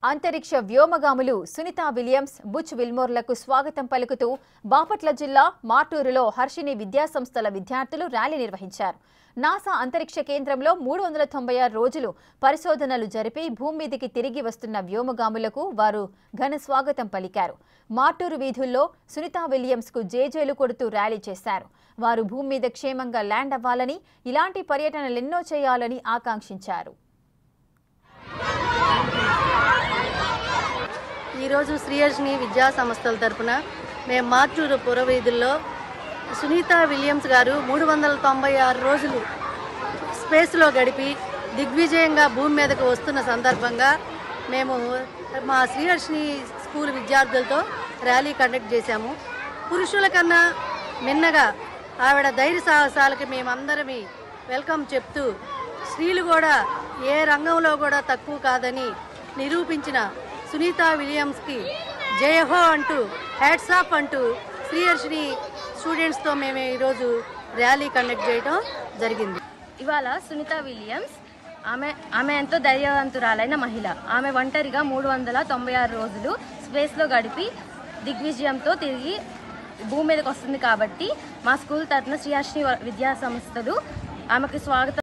అంతరిక్ష వ్యోమగాములు Sunitha Williams, Butch విల్మోర్లకు స్వాగతం పలుకుతూ బాపట్ల జిల్లా మార్టూరులో హర్షిని విద్యాసంస్థల విద్యార్థులు ర్యాలీ నిర్వహించారు. నాసా అంతరిక్ష కేంద్రంలో 396 రోజులు పరిశోధనలు జరిపి భూమి మీదికి తిరిగి వస్తున్న వ్యోమగాములకు వారు ఘన స్వాగతం పలికారు. మార్టూరు వీధుల్లో సునీత విలియమ్స్కు జేజేలు కొడుతూ ర్యాలీ చేశారు. వారు భూమి మీద క్షేమంగా ల్యాండ్ అవ్వాలని, ఇలాంటి పర్యటనలెన్నో చేయాలని ఆకాంక్షించారు. ఈరోజు శ్రీహర్షిని విద్యా సంస్థల తరపున మేము మార్టూరు పురవీధుల్లో సునీత విలియమ్స్ గారు 396 రోజులు స్పేస్లో గడిపి దిగ్విజయంగా భూమి మీదకు వస్తున్న సందర్భంగా మేము మా శ్రీహర్షిని స్కూల్ విద్యార్థులతో ర్యాలీ కండక్ట్ చేశాము. పురుషుల కన్నా మిన్నగా ఆవిడ ధైర్య సాహసాలకి మేమందరమీ వెల్కమ్ చెప్తూ, స్త్రీలు కూడా ఏ రంగంలో కూడా తక్కువ కాదని నిరూపించిన సునీత విలియమ్స్కి జయహో అంటూ, హ్యాట్స్ ఆఫ్ అంటూ శ్రీహర్షిని స్టూడెంట్స్తో మేము ఈరోజు ర్యాలీ కండక్ట్ చేయడం జరిగింది. ఇవాళ సునీత విలియమ్స్ ఆమె ఎంతో ధైర్యవంతురాలైన మహిళ. ఆమె ఒంటరిగా 396 రోజులు స్పేస్లో గడిపి దిగ్విజయంతో తిరిగి భూమి మీదకి వస్తుంది. కాబట్టి మా స్కూల్ తరఫున శ్రీహర్షిని విద్యా సంస్థలు ఆమెకు స్వాగతం